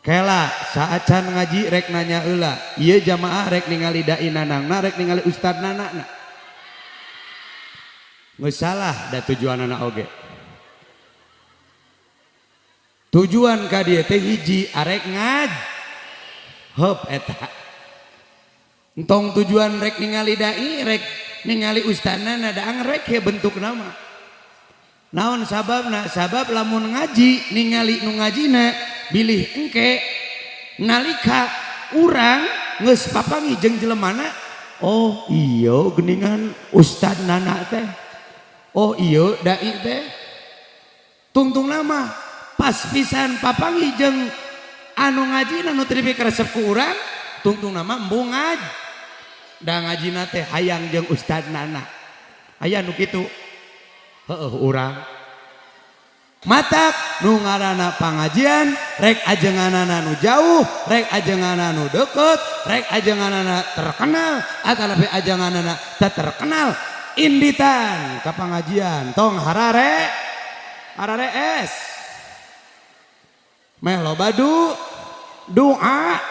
Kela saat can ngaji rek nanya heula, ieu jamaah rek ningali dai nanangna rek ningali ustad nanana. Geus salah da tujuanana oge. Tujuan ka dieu teh hiji arek ngaj. Heup eta. Entong tujuan rek ningali dai rek ningali ustadna daang rek ya bentuk nama. Naon sababna? Sabab lamun ngaji ningali nu ngajina bilih engke nalika urang geus papangi jeung jelemana, oh iya geningan ustad nana teh, oh iya dai teh, tungtung nama pas pisan papangi jeung anu ngajina nu teu resep ku urang, tungtung nama embung ngaj da ngajina teh hayang jeung ustad nana aya nu kitu. Heuh urang matak nu ngaranna pangajian rek ajenganana nu jauh rek ajenganana nu deket rek ajenganana terkenal atau lebih ajenganana tak terkenal inditan ke pengajian tong harare es meh loba doa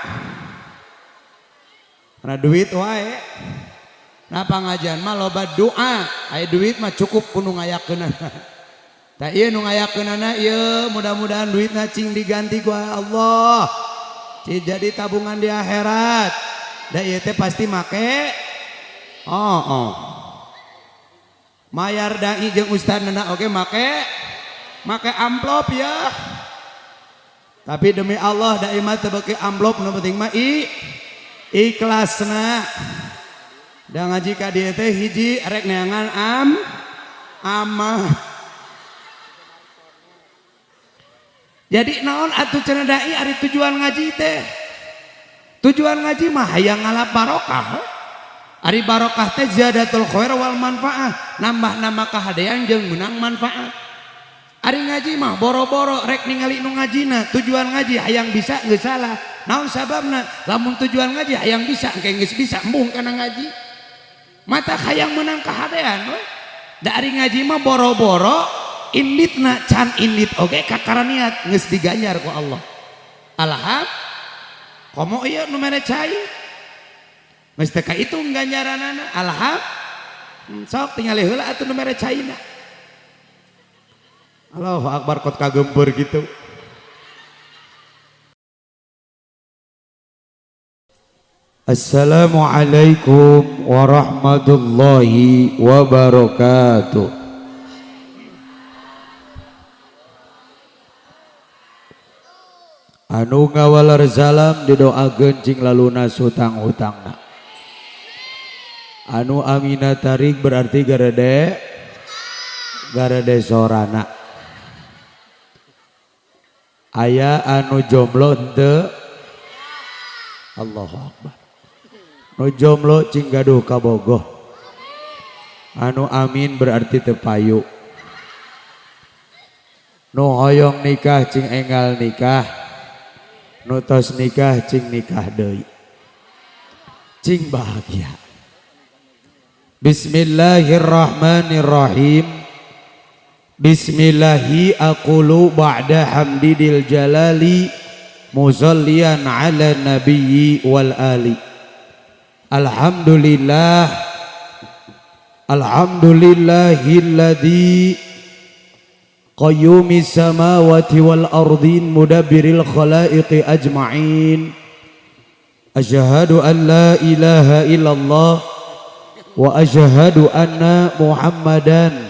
karena duit wae. Nah pengajian mah loba doa, aya duit mah cukup nu ngayakeunana. Tah ieu nu ngayakeunana ieu mudah-mudahan duitna cing diganti ku Allah. Cing jadi tabungan di akhirat. Da ieu teh pasti make mayar dai jeung ustadna oge make amplop ya. Tapi demi Allah dai mah teu beuki amplop, nu penting mah ikhlasna. Da ngaji ka dieu teh hiji rek neangan amah. Jadi naon atuh cenah dai ari tujuan ngaji teh? Tujuan ngaji mah hayang ngalap barokah. Ari barokah teh ziyadatul khair wal manfaah, nambah-nambah kahadean jeung meunang manfaat. Ari ngaji mah boro-boro rek ningali nu ngajina, tujuan ngaji hayang bisa geus salah. Naon sababna? Lamun tujuan ngaji hayang bisa engke geus bisa embung kana ngaji. Mata hayang menang kahadean we. Dari ngaji mah boro-boro inditna can indit oge kakara niat geus diganjar ku Allah. Alham komo ieu nu mere cai geus teh kahitung ganjaranana. Alham sok tingali heula atuh nu mere caina. Allahu akbar kot kagempeur gitu. Assalamualaikum warahmatullahi wabarakatuh. Anu ngawalar salam didoakeun cing laluna hutang-hutangna. Anu amina tarik berarti garede sorana. Aya anu jomblo henteu? Allahu akbar. Nu jomblo cing gaduh kabogoh. Anu amin berarti teu payu. Nu hoyong nikah cing enggal nikah. Nu tos nikah cing nikah deui. Cing bahagia. Bismillahirrahmanirrahim. Bismillahi aqulu ba'da hamdil jalali musalliyan ala nabiyyi wal ali. Alhamdulillahilladzi qayyumis samawati wal ardin mudabbiril khalaiqi ajma'in. Asyhadu an la ilaha illallah wa asyhadu anna Muhammadan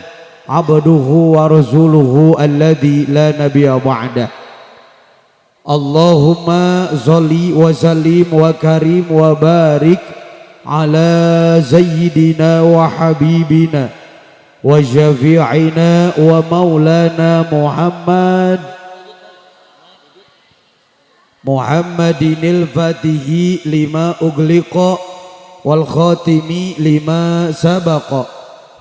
abduhu wa rasuluhu alladzi la nabiyya ba'da. Allahumma sholli wa sallim wa karim wa barik ala sayyidina wa habibina wa syafi'ina wa maulana Muhammadinil fatihi lima ugliqa wal khatimi lima sabaqa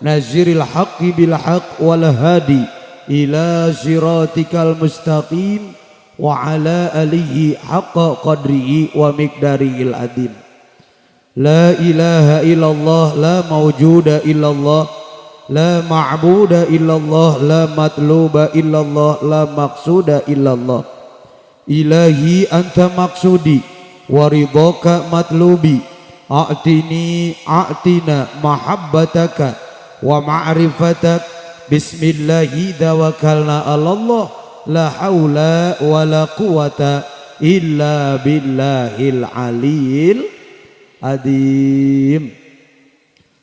naziril haqqi bil haqq wal hadi ila siratikal mustaqim wa ala alihi haqqa qadrihi wa miqdarihil adim. La ilaha illallah la mawjuda illallah la ma'buda illallah la matluba illallah la maqsuda illallah. ilahi anta maksudi waridhaka matlubi a'tina mahabbataka wa ma'rifatak bismillahi tawakkalna 'alallah la haula wala quwata illa billahil aliyil adim.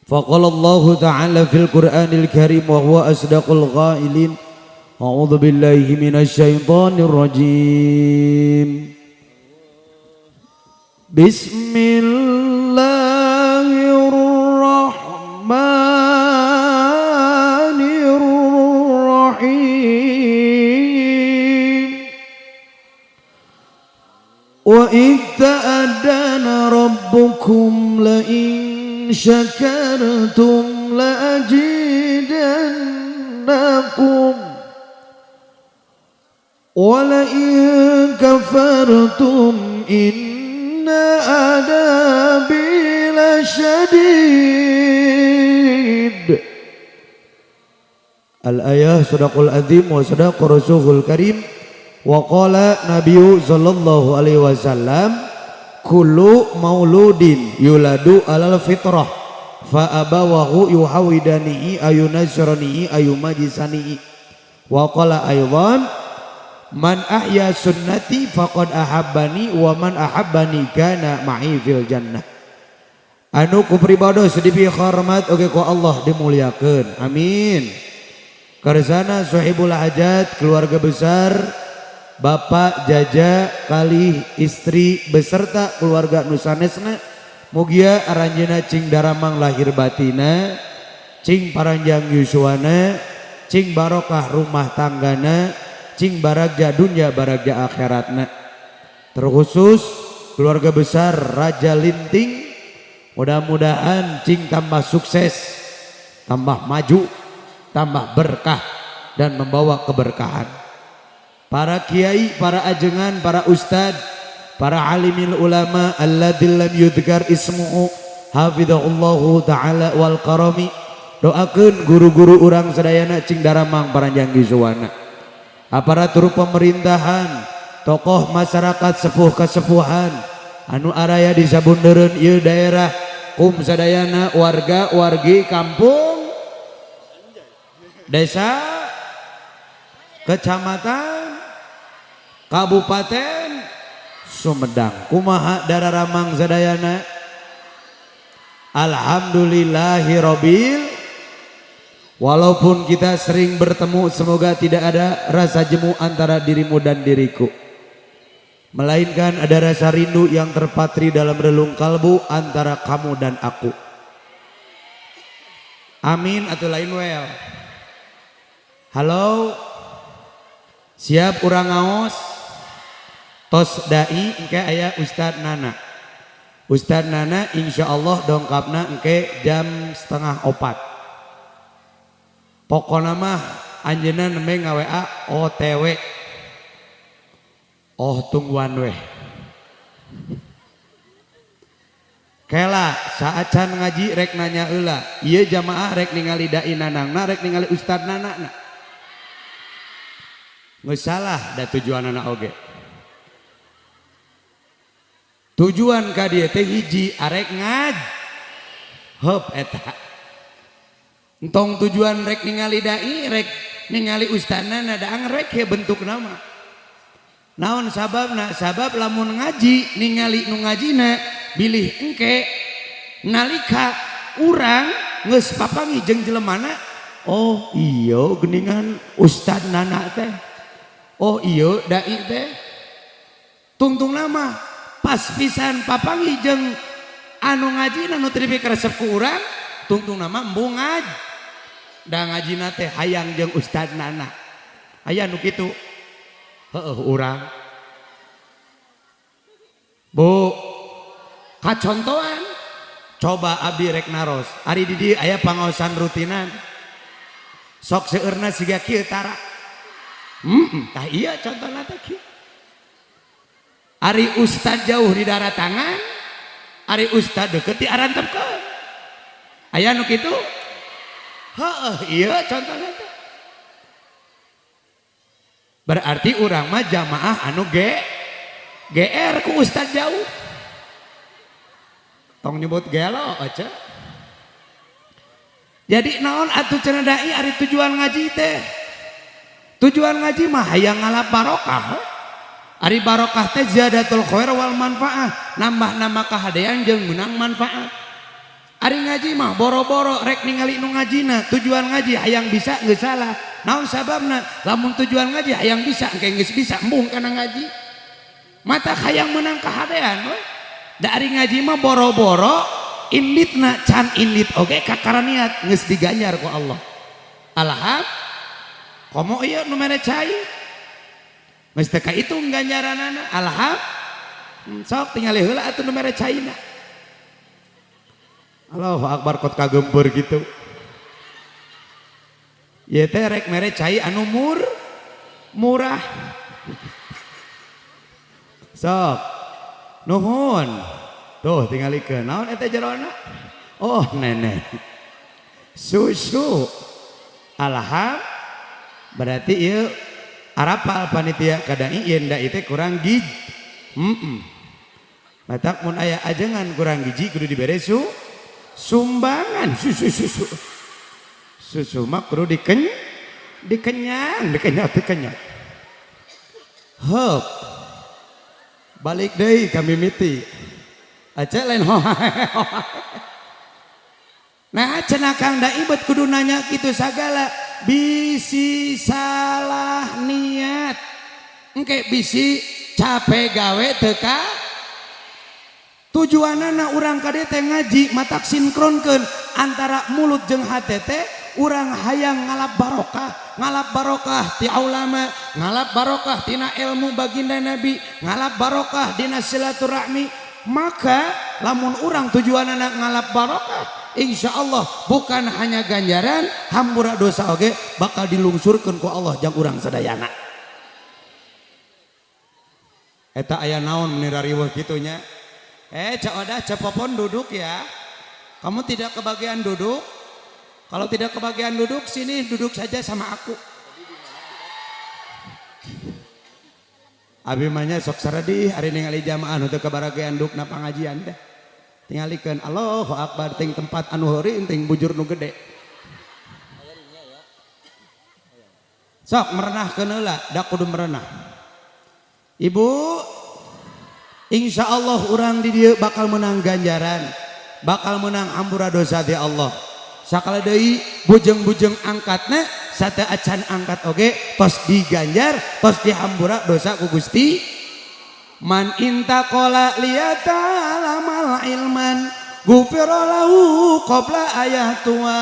Faqala Allah ta'ala fil Qur'anil Karim wa huwa asdaqul qailin. A'udzu billahi minasy syaithanir rajim. Bismillahirrahmanirrahim. Wa idh ta'adana rabbukum la in syakartum la azidannakum wa la in kafartum inna adabi lasyadid. Al-ayah sadaqul azim wa sadaqa rasulul karim. Wa qala nabiyyu sallallahu alaihi wasallam kullu mauludin yuladu alal fitrah fa abawahu yuhawidanihi ayunasranihi ayumajisanihi. Wa qala aydan man ahya sunnati faqad ahabbani wa man ahabbani kana ma'i fil jannah. Anu ku pribadi sedipi hormat oge ku Allah dimuliakeun, amin. Karesana sahibul hajat keluarga besar Bapak Jaja kali istri beserta keluarga nusanesna mugia aranjeuna cing daramang lahir batina, cing paranjang yuswana, cing barokah rumah tanggana, cing baragja dunya baragja akhiratna. Terkhusus keluarga besar Raja Linting, mudah-mudahan cing tambah sukses, tambah maju, tambah berkah dan membawa keberkahan. Para kiai, para ajengan, para ustad, para alimil ulama alladzi lam yudhkar ismuhu hafizahullahu ta'ala wal karami. Doakeun guru-guru urang sadayana cing daramang paranjang yuswana. Aparatur pemerintahan, tokoh masyarakat sepuh kesepuhan anu araya di sabundereun ieu daerah kum sadayana warga wargi kampung desa kecamatan Kabupaten Sumedang. Kumaha dararamang sadayana? Alhamdulillahirabbil. Walaupun kita sering bertemu, semoga tidak ada rasa jemu antara dirimu dan diriku, melainkan ada rasa rindu yang terpatri dalam relung kalbu antara kamu dan aku. Amin atau lain well. Halo, siap urang ngaos. Tos dai engke aya Ustad Nana. Ustad Nana insya Allah dongkapna engke jam 3:30. Pokona mah anjeunna nembe ngaWA OTW. Oh tungguan weh. Kela saat can ngaji rek nanya heula, ieu jamaah rek ningali dai nanangna rek ningali Ustad Nana na. Geus salah da tujuanana oge. Tujuan ka dieu teh hiji arek ngaj heup eta. Entong tujuan rek ningali dai, rek ningali ustadna daang rek ya bentuk nama. Naon sababna? Sabab lamun ngaji ningali nu ngajina bilih engke nalika urang geus papangi jeung jelemana. Oh iya geningan Ustad Nana teh. Oh iya dai teh. Tungtung nama pas pisan papangi jeung anu ngajina nu teu dikeresep ku urang, tungtung nama embung ngaj. Da ngajina teh hayang jeung Ustad Nana. Aya nu kitu. Heueuh urang. Bu, kacontohan. Coba abdi rek naros. Ari di dieu aya pangaosan rutinan. Sok seueurna siga kieu tara. Tah iya contohna teh kieu. Ari ustad jauh di daratangan, ari ustad deket di arantepkeun. Aya nu kitu? Heeh, iya contohna teh. Berarti urang mah jamaah anu GR ku ustad jauh tong nyebut gelo aja. Jadi naon atuh cenah dai ari tujuan ngaji teh. Tujuan ngaji mah hayang ngalap barokah. Ari barokah teh ziyadatul khair wal manfaah, nambah-nambah kahadean jeung meunang manfaat. Ari ngaji mah boro-boro rek ningali nu ngajina, tujuan ngaji hayang bisa geus salah. Naon sababna? Lamun tujuan ngaji hayang bisa engke geus bisa embung kana ngaji. Mata hayang meunang kahadean we. Da ari ngaji mah boro-boro inditna can indit oge kakara niat geus diganjar ku Allah. Alham komo ieu nu mere cai. Geus teh ka itu ganjaranana. Alham sok tingali heula atuh nu mere caina. Allahu akbar kot kagempeur gitu. Ieu teh rek mere cai anu murah. Sok nuhun. Tuh tingalikeun naon eta jerona? Oh nenek. Susu. Alham berarti ieu arapal panitia kadang ieun da teh kurang gizi. Matak mun aya ajengan kurang gizi kudu dibere sumbangan susu mah kudu dikenyang heup balik deui ka mimiti aja lain nah cenah Kang Dai bet kudu nanya kitu sagala bisi salah niat engke bisi capek gawe teu ka tujuanana urang kade teh ngaji matak sinkronkeun antara mulut jeung hate teh urang hayang ngalap barokah ti ulama, ngalap barokah tina ilmu baginda Nabi, ngalap barokah dina silaturahmi. Maka lamun urang tujuanana ngalap barokah, insyaallah bukan hanya ganjaran, hampura dosa oge bakal dilungsurkeun ku Allah jang urang sadayana. Eta aya naon menira riweuh kitu nya? Cak Odah, Cak Popon duduk ya. Kamu tidak kebagian duduk. Kalau tidak kebagian duduk, sini duduk saja sama aku. Abi manya sok saradih hari ningali jamaah nu teu kabaragean duduk na pangajian teh. Tingalikeun Allahu Akbar ting tempat anu heureun ting bujur nu gede. Sok merenahkeun heula, da kudu merenah. Ibu insya Allah urang di dieu bakal menang ganjaran, bakal menang hampura dosa ti Allah. Sakala deui bujeng-bujeng angkatna sate acan angkat oge tos diganjar, tos dihampura dosa ku Gusti. Man intaqala liyata'lamal ilman ghufira lahu qabla ayatua.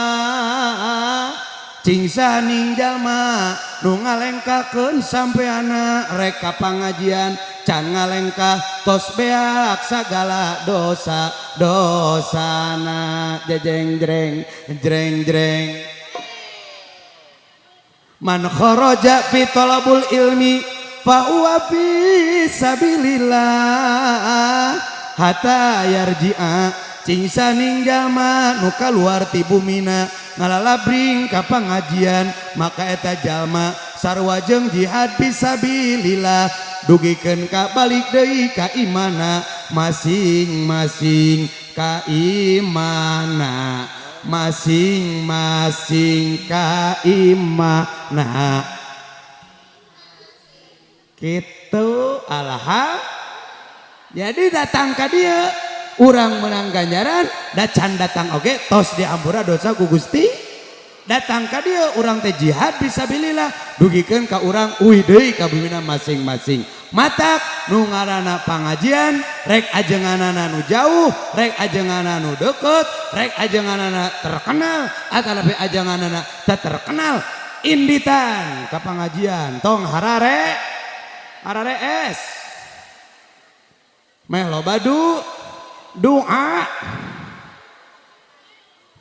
Cing saning jalma nu ngalengkakeun sampeana rek ka pangajian can ngalengkah tos beak sagala dosana jeng jreng man kharaja fi talabul ilmi fa huwa fi sabilillah hatta yarji'a cing saning jalma nu kaluar ti bumina ngalalabring ka pangajian maka eta jalma sarua jeung jihad fisabilillah dugikeun ka balik deui ka imana masing-masing ka imana masing-masing ka imana kitu. Alham jadi datang ka dieu urang menang ganjaran da can datang oge tos diampura dosa ku Gusti. Datang ka dieu urang teh jihad fisabilillah dugikeun ka urang uih deui ka bumina masing-masing. Matak nu ngaranna pangajian rek ajenganana nu jauh, rek ajenganana nu deukeut, rek ajenganana terkenal ataupun ajenganana teu terkenal inditan ka pangajian tong harare es meh loba doa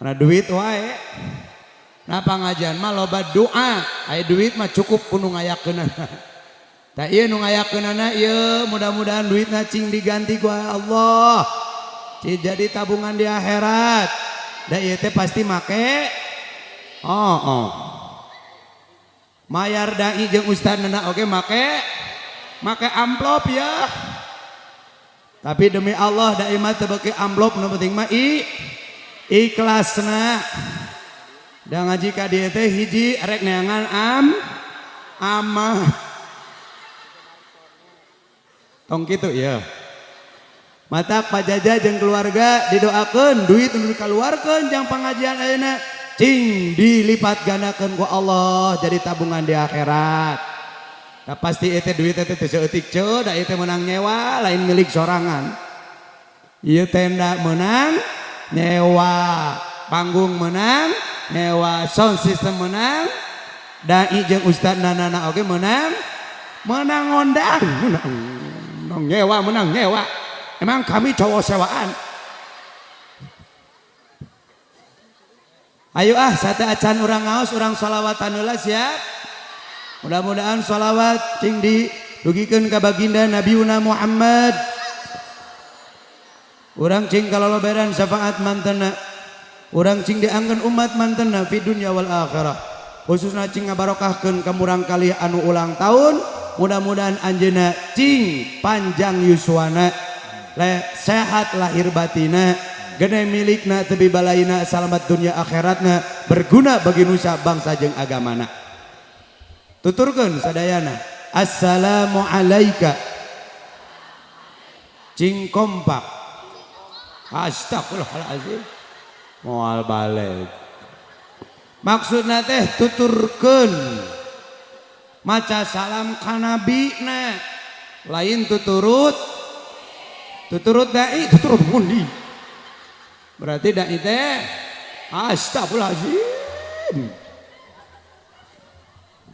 karena duit wae nah pangajian mah loba doa aya duit mah cukup pun ngayakeunana tah ieu nu ngayakeunana ieu mudah-mudahan duitna cing diganti ku Allah cing jadi tabungan di akhirat da ieu teh pasti make mayar dai jeung ustadna oge make amplop ya Tapi demi Allah da imah teu beuki amplop, nu penting mah ikhlasna. Da ngaji ka dieu teh hiji rek neangan amah. Tong kitu ya. Matak pajaja jeung keluarga didoakeun duit nu dikaluarkeun jang pengajian ayeuna cing dilipat gandakeun ku Allah jadi tabungan di akhirat. Nah, pasti itu duit itu seutik ce, da itu menang nyewa lain milik sorangan. Ieu tenda menang nyewa, panggung menang nyewa, sound system menang, dai jeung ustad nana oge menang ngondang, menang nyewa. Emang kami cowok sewaan. Ayo sate acan urang ngaos urang sholawatan heula siap. Mudah-mudahan sholawat cing didugikeun ka baginda Nabiuna Muhammad. Urang cing kaloloberan syafaat mantena. Urang cing dianggeun umat mantena fi dunya wal akhirah. Khususna cing ngabarokahkeun ka murang kalih anu ulang tahun. Mudah-mudahan anjeunna cing panjang yuswana. Sehat lahir batina, gede milikna tebi balaina, selamat dunia akhiratna, berguna bagi nusa bangsa jeung agamana. Tuturkeun sadayana, assalamu alaika. Cing kompak. Astagfirullahalazim. Moal balik. Maksudna teh tuturkeun maca salam ka nabina. Lain tuturut dai, tuturut mundi. Berarti dai teh astagfirullahalazim.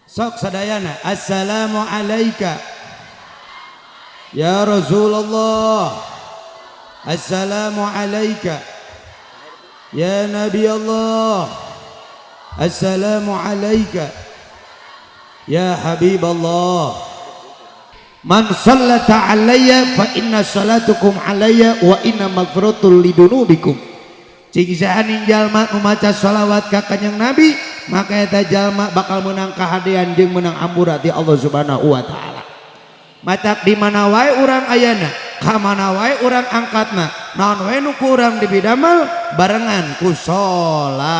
Sok sadayana, assalamu alaika ya Rasulullah, assalamu alaika ya Nabi Allah, assalamu alaika ya Habib Allah. Man sallata alayya fa inna salatukum alayya wa inna maghfiratul lidunubikum. Cing sahaning jalma nu maca shalawat ka kanjeng Nabi maka eta jalma bakal menang kahadian jeung menang ampura ti Allah Subhanahu wa taala. Matak di mana wae urang ayana, ka mana wae urang angkatna, naon wae nu ku urang dibidamel barengan ku sholawatan.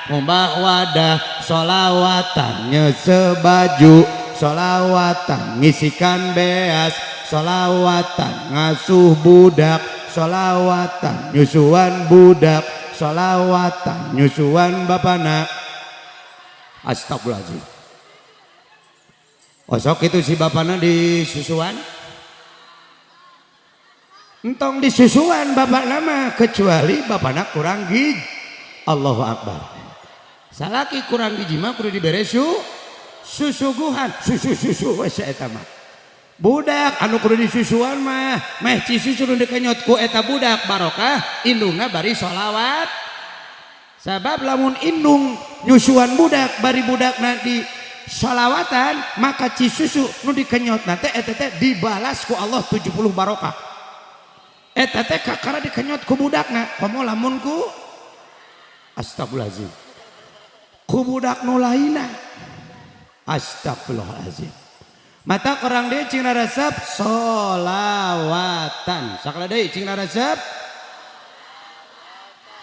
Mumbah wadah sholawatan nyesebaju, sholawatan ngisikan beas, sholawatan ngasuh budak, sholawatan nyusuan budak, sholawatan nyusuan bapana. Astagfirullahaladzim. Osok itu si bapana disusuan, entong disusuan bapak nama kecuali bapana kurang gij. Allahu Akbar. Salaki kurang gij mah kudu dibere susuguhan, susu wes eta mah. Budak anu kudu disusuan mah meh cisusu nu dikenyot ku eta budak barokah indungna bari sholawat. Sabab lamun indung nyusuan budak bari budakna di sholawatan maka cisusu nu dikenyot nanti eta teh dibalas ku Allah 70 barokah. Eta teh kakara dikenyot ku budakna komo lamun ku astagfirullahalazim ku budak nu lainna. Astagfirullahaladzim. Mata orang dia cing resep solawatan. Sakala deui cing resep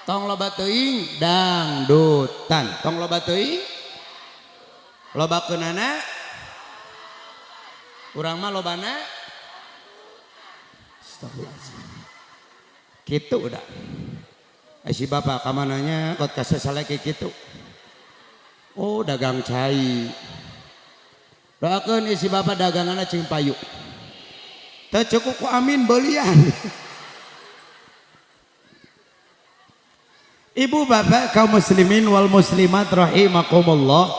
tong loba teuing dangdutan. Tong loba teuing lobakeunana urang mah lobana astagfirullahaladzim. Kitu udah. Si bapak kamananya kot kasasaleke kitu. Oh dagang cai. Doakeun isi bapak daganganna cing payu. Teu cukup ku amin beulian. Ibu bapak kaum muslimin wal muslimat rahimakumullah.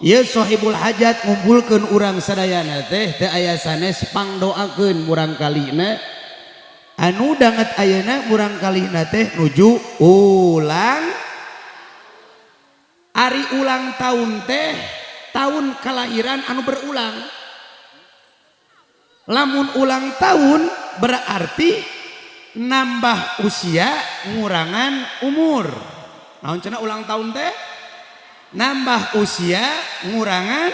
Ieu sahibul hajat ngumpulkeun urang sadayana teh teu aya sanes pangdoakeun murang kalina. Anu danget ayeuna murang kalina teh nuju ulang ari ulang tahun teh tahun kelahiran anu berulang. Lamun ulang tahun berarti nambah usia ngurangan umur. Naon cenah ulang tahun teh? Nambah usia ngurangan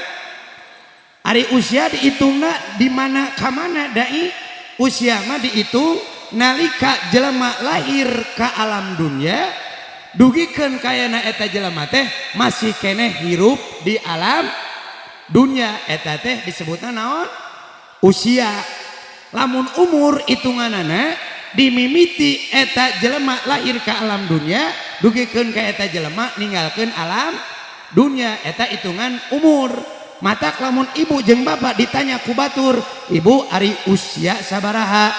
ari usia dihitungna di mana ka mana dai usia mah dihitung nalika jelema lahir ke alam dunia dugikeun kayana eta jelema teh masih keneh hirup di alam dunia, eta teh disebutna naon? Usia. Lamun umur hitunganana dimimiti eta jelema lahir ke alam dunia dugikeun ka eta jelema ninggalkeun alam dunia, eta hitungan umur. Matak lamun ibu jeung bapak ditanya ku batur, ibu ari usia sabaraha?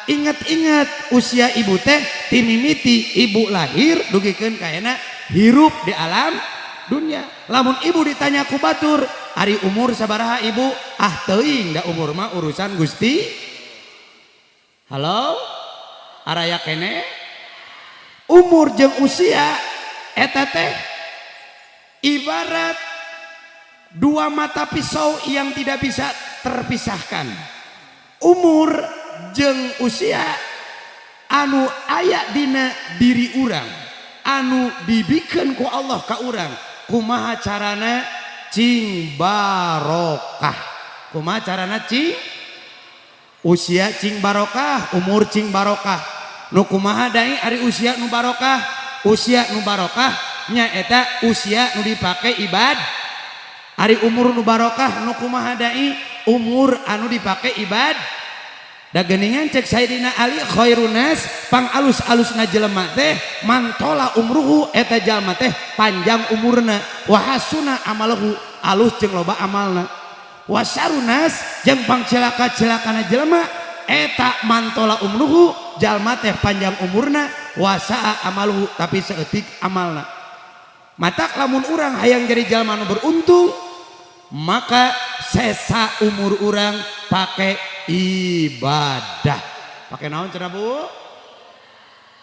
Ingat-ingat usia ibu teh timimiti ibu lahir dugikeun kayana hirup di alam dunia. Lamun ibu ditanya ku batur, ari umur sabaraha ibu? Ah teuing da umur mah urusan Gusti. Halo? Araya kene? Umur jeung usia eta teh ibarat dua mata pisau yang tidak bisa terpisahkan. Umur jeung usia anu aya dina diri urang, anu dibikeun ku Allah ka urang, kumaha carana cing barokah. Kumaha carana cing? Usia cing barokah, umur cing barokah. Nu kumaha dai ari usia nu barokah? Usia nu barokah nya eta usia nu dipake ibadah. Ari umur nu barokah nu kumaha dai? Umur anu dipake ibad. Da geuningan cek Sayyidina Ali khairun nas pang alus-alusna jelema teh mantola umruhu eta jalma teh panjang umurna wa hasuna amaluhu alus jeung loba amalna. Wa sarunas jeung pang celaka-celakana jelema eta mantola umruhu jalma teh panjang umurna wa saa amaluhu tapi saeutik amalna. Matak lamun urang hayang jadi jalma nu beruntung maka sesa umur urang pakai ibadah. Pakai naon cenah Bu?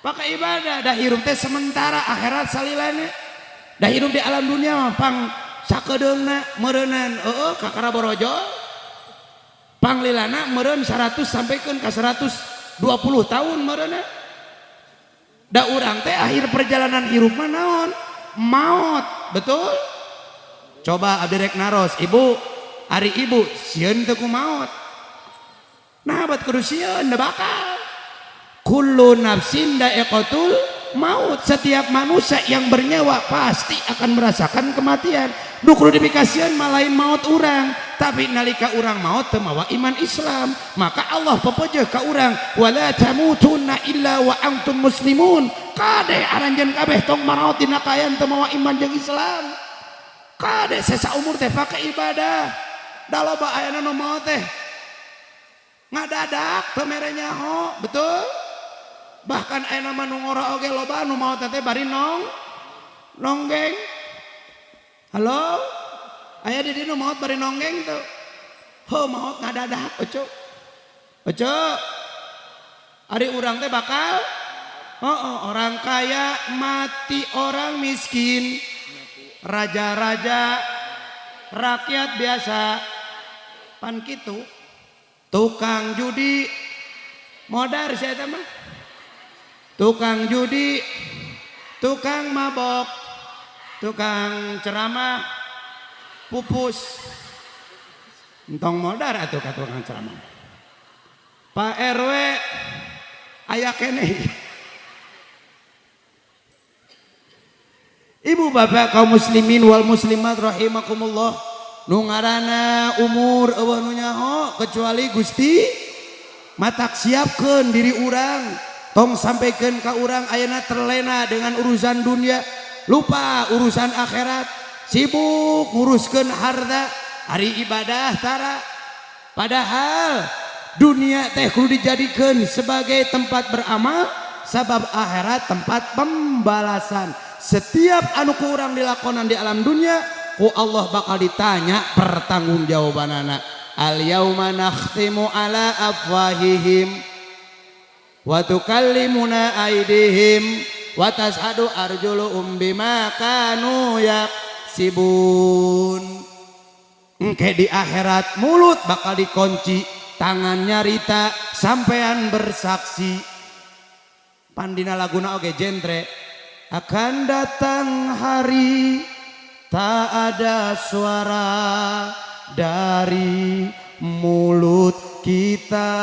Pakai ibadah. Dah hirup teh sementara, akhirat salilana. Dah hirup di alam dunia mah pang sakedeungna meureunnan kakara borojo. Panglilana meureun 100 sampaikeun ka 120 tahun meureunna. Da urang teh akhir perjalanan hirup mah naon? Maut, betul? Coba abdi rek naros, ibu, ari ibu sieun teu ku maut. Nah bat kudu sieun da bakal. Kullu nafsin da'iqatul maut, setiap manusia yang bernyawa pasti akan merasakan kematian. Nu kudu dipikasieun mah lain maut urang, tapi nalika urang maut teu mawa iman Islam, maka Allah pepeujeuk ka urang, wala tamutunna illa wa antum muslimun. Kade aranjeun kabeh tong maraot dina kayan teu mawa iman jeung Islam. Kade sesa umur teh pakai ibadah. Da loba ayana nu maot teh ngadadak teu mere nyaho, betul? Bahkan ayana mah nu ngora oge loba nu maot teh bari nonggeng. Halo? Aya di dieu nu maot bari nonggeng teu. Heuh maot ngadadak oco. Oco. Ari urang teh bakal orang kaya mati, orang miskin raja-raja, rakyat biasa pan kitu. Tukang judi modar saya mah, tukang judi, tukang mabok, tukang ceramah pupus entong modar atuh ka tukang ceramah. Pak RW aya keneh. Ibu bapak kaum muslimin wal muslimat rahimakumullah, nu ngaranna umur eueuh nu nyaho kecuali Gusti. Matak siapkeun diri urang, tong sampaikeun ka urang ayeuna terlena dengan urusan dunia, lupa urusan akhirat, sibuk nguruskeun harta, hari ibadah tara. Padahal dunia teh kudu dijadikeun sebagai tempat beramal, sabab akhirat tempat pembalasan. Setiap anu ku urang dilakonan di alam dunia ku Allah bakal ditanya pertanggungjawabanana. Al yauma nakhtimu ala afwahihim wa tukallimuna aydihim wa tashhadu arjuluhum bima kanu yaksibun. Engke di akhirat mulut bakal dikunci, tangan nyarita, sampean bersaksi. Pandina laguna oge jentre. Akan datang hari tak ada suara dari mulut kita.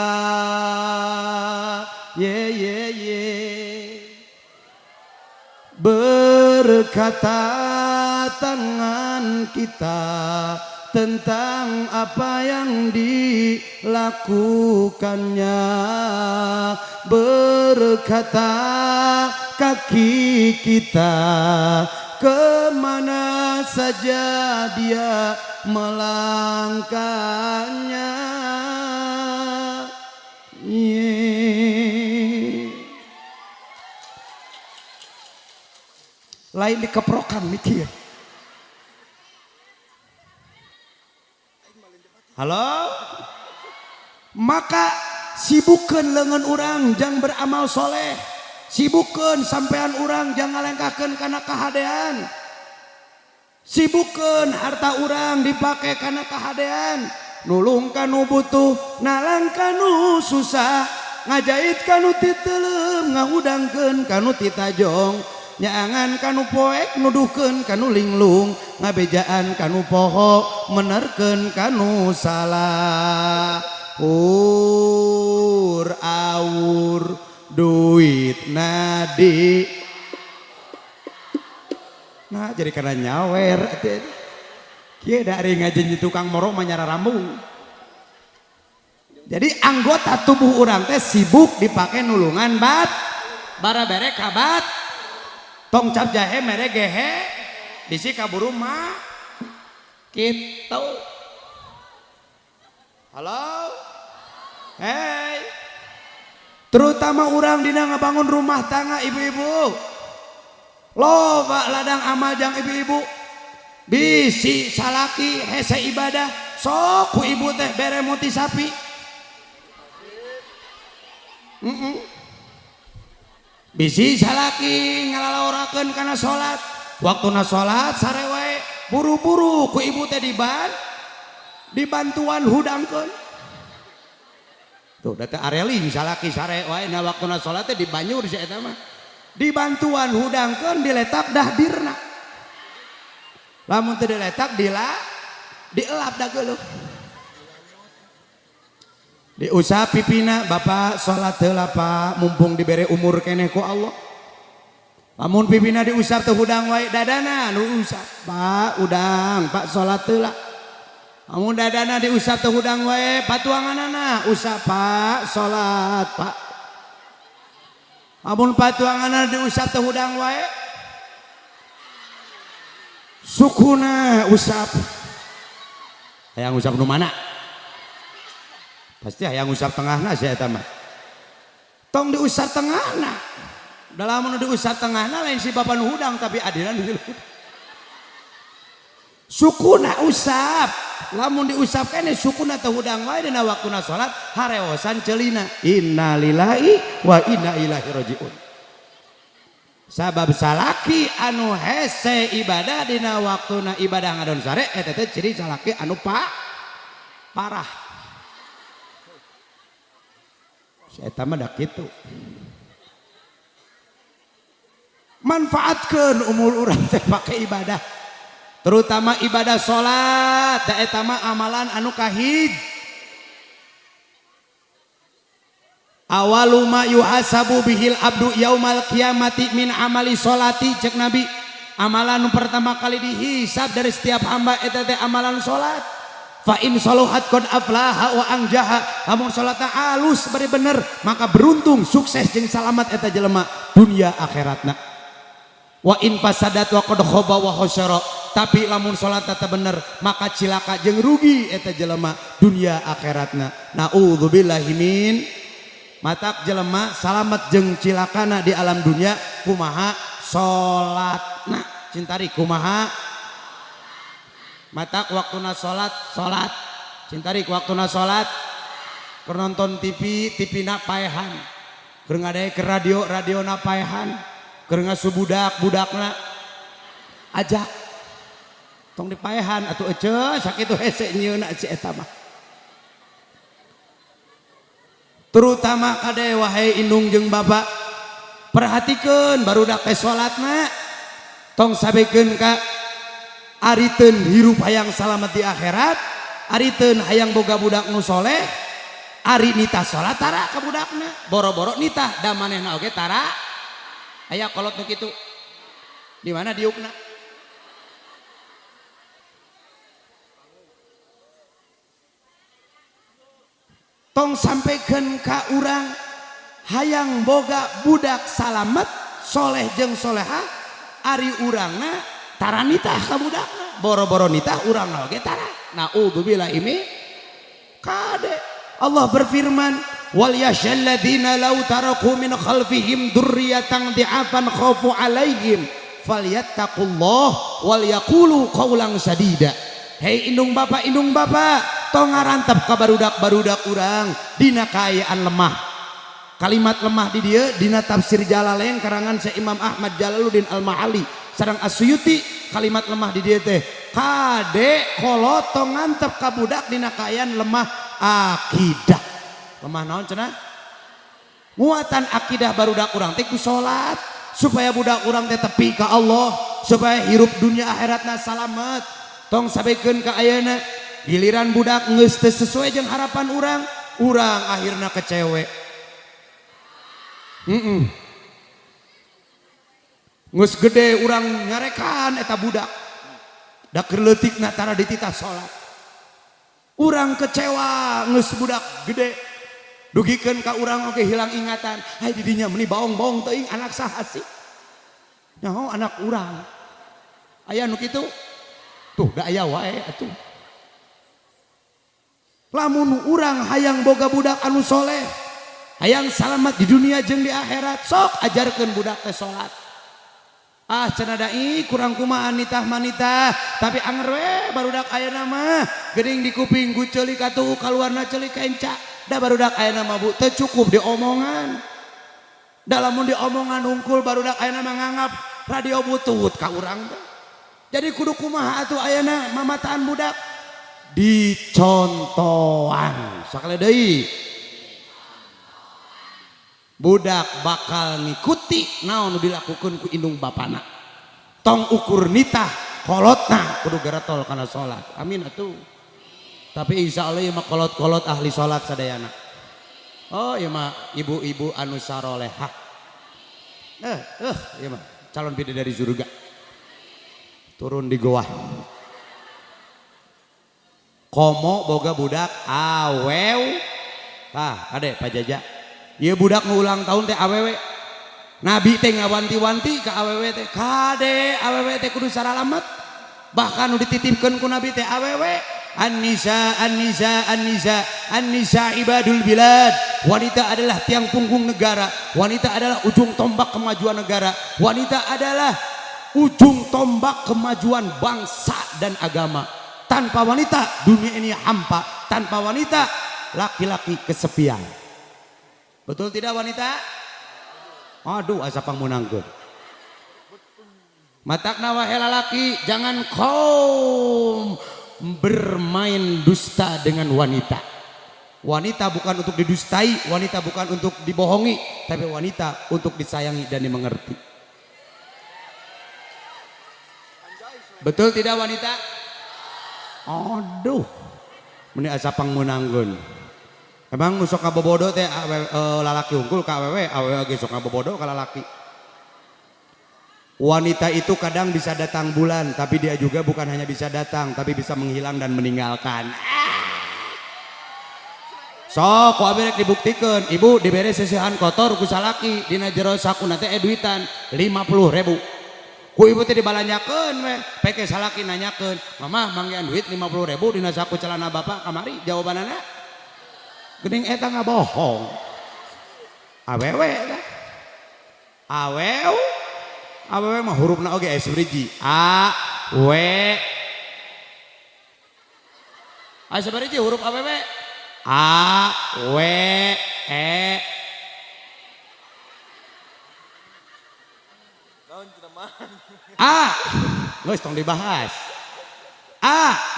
Ye ye ye. Berkata tangan kita tentang apa yang dilakukannya. Berkata kaki kita kemana saja dia melangkahnya. Lain dikeprokan mikir. Halo? Maka sibukkan lengan orang jang beramal soleh. Sibukkan sampean orang jang ngalengkahkeun kana kahadean. Sibukkan harta orang dipakai kana kahadean. Nulung kanu butuh, nalang kanu susah. Ngajait kanu titelem, ngahudangkeun kanu titajong. Nyaangan kanu poek nuduhkeun kanu linglung, ngabejaan kanu poho menerkeun kanu salah. Awur duit nadi. Nah jadi karena nyawer kieu dari ngajen tukang morong manyara rambung. Jadi anggota tubuh orang teh sibuk dipakai nulungan bara bere kabat. Tong cap jahe mere gehe bisi kaburu mah gitu. Halo, hei, terutama orang dina ngabangun rumah tangga ibu-ibu, loba ladang amal jang ibu-ibu, bisi salaki hese ibadah, sok ku ibu teh bere muti sapi. Bisi salaki ngalalaurakeun kana salat. Waktuna salat sare wae buru-buru ku ibu teh dibantuan hudangkeun. Tuh da teh areling salaki sare wae na waktuna salat teh dibanyur si eta mah. Dibantuan hudangkeun diletak dahdirna. Lamun teu diletak dielap da geuleuh. Diusap pipina, bapak sholat heula pak, mumpung dibere umur keneh ku Allah. Lamun pipina diusap teu hudang wae dadana nu usap, pak udang, pak sholat heula. Lamun dadana diusap teu hudang wae patuanganana usap pak sholat pak. Lamun patuanganana diusap teu hudang wae sukuna usap. Hayang usap nu mana? Pasti hayang usap tengahna saya eta mah. Tong diusap tengahna. Dalam nu diusap tengahna lain si bapak nu hudang tapi adinan di sukuna usap. Lamun diusap keneh sukuna teh hudang wae dina waktuna salat hareosan ceulina. Innalillahi wa inna ilaihi rajiun. Sabab salaki anu hese ibadah dina waktuna ibadah ngadon sare eta teh ciri salaki anu parah. Eta mah da kitu. Manfaatkeun umur urang teh pake ibadah. Terutama ibadah salat, da eta mah amalan anu kahid. Awalu ma yuhasabu bihil abdu yaumal qiyamati min amali sholati cek Nabi. Amalan pertama kali dihisab dari setiap hamba eta teh amalan salat. Fa in saluhat qad aflaha wa anjaha. Lamun salatna alus bari bener maka beruntung sukses jeung salamat eta jelema dunia akhiratna. Wa in fasadat wa qad khaba wa khasyara. Tapi lamun salatna teu bener maka cilaka jeung rugi eta jelema dunia akhiratna. Naudzubillahi min matak jelema salamet jeung cilakana di alam dunia kumaha salatna. Cintari kumaha matak waktuna salat cintari waktuna salat keur nonton TV na paehan keur ngadae ke radio na paehan keur ngasubudak-budakna ajak tong dipaehan atuh ece sakitu hese nyieuna si eta mah. Terutama kade wahai indung jeung bapak perhatikeun barudak teh salatna tong sabekeun ka ariteun hirup hayang salamet di akhirat, ariteun hayang boga budak nu soleh, ari nitah salat tara ka budakna boro-boro nitah da manehna oge tara aya kolot nu kitu di mana diukna tong sampaikan ka urang hayang boga budak salamet soleh jeung soleha ari urangna tara nitah ka budakna boro-boro nitah urangna oge tara naudzubillah ini kade Allah berfirman wal yashalladzina law taraku min khalfihim dzurriyyatan di'afan khafu alaihim falyattaqullah wal yaqulu qawlan sadida. Hei indung bapak tong ngarantep ka barudak-barudak urang dina kaayaan lemah. Kalimat lemah di dieu dina tafsir Jalalain karangan Syekh Imam Ahmad Jalaluddin Al-Ma'ali sareng As-Suyuti kalimat lemah di dieu teh kade kolot tong ngantep ka budak dina kaayaan lemah akidah. Lemah naon cenah? Muatan akidah barudak urang teh ku salat supaya budak urang teh tepi ka Allah, supaya hirup dunia akhiratna salamet. Tong sabekeun ka ayeuna giliran budak geus teu sesuai jeung harapan urang akhirna kecewe. Geus gede urang ngarekan eta budak. Da keur leutikna tara dititah salat. Urang kecewa geus budak gede dugikeun ka urang oge hilang ingatan hai di dinya meuni baong-baong teuing anak saha sih nyaho anak urang aya nu kitu tuh da aya wae atuh lamun urang hayang boga budak anu soleh hayang salamet di dunia jeung di akhirat sok ajarkeun budak teh salat cenah dai kurang kumaha nitah manitah tapi anger we barudak ayeuna mah geuning di kuping ku ceulik atuh kaluarna ceulik kenca da barudak ayeuna mah bu teu cukup diomongan da lamun diomongan hungkul barudak ayeuna mah nganggap radio butut ka urang teh jadi kudu kumaha atuh ayeuna mamataan budak dicontohan sakali deui budak bakal ngikuti naon nu dilakukeun ku indung bapana tong ukur nitah kolotna kudu garatol kana salat amin atuh tapi insyaallah ieu mah kolot-kolot ahli salat sadayana oh ieu mah ibu-ibu anu sarolehah ieu mah calon bidadari surga turun di goa komo boga budak awew ade pajaja ieu budak nu ulang tahun teh awewe nabi teh ngawanti-wanti ka awewe teh kade awewe teh kudu saralamet bahkan nu dititipkeun ku nabi teh awewe an-nisa ibadul bilad wanita adalah tiang punggung negara wanita adalah ujung tombak kemajuan negara wanita adalah ujung tombak kemajuan bangsa dan agama tanpa wanita dunia ini hampa tanpa wanita laki-laki kesepian. Betul tidak wanita? Aduh asa pangmunangkeun. Matakna wae lalaki jangan kau bermain dusta dengan wanita. Wanita bukan untuk didustai, wanita bukan untuk dibohongi, tapi wanita untuk disayangi dan dimengerti. Betul tidak wanita? Aduh. Meni asa pangmunangkeun. Emang sok ngabobodo teh lalaki unggul ka awewe ge sok ngabobodo ka lalaki. Wanita itu kadang bisa datang bulan, tapi dia juga bukan hanya bisa datang, tapi bisa menghilang dan meninggalkan. Sok ku abi rek dibuktikeun, ibu dibere sisihan kotor ku salaki dina jero sakuna teh duitan 50.000. Ku ibu teh dibalanyakeun we, peke salaki nanyakeun, "Mama manggian duit 50.000 dina saku celana bapak kamari?" Jawabanana geuning eta ngabohong. Awewe teh. Awewe mah hurufna oge aya sabriji. A W. Aya sabriji huruf awewe? A W E. Geus tong dibahas.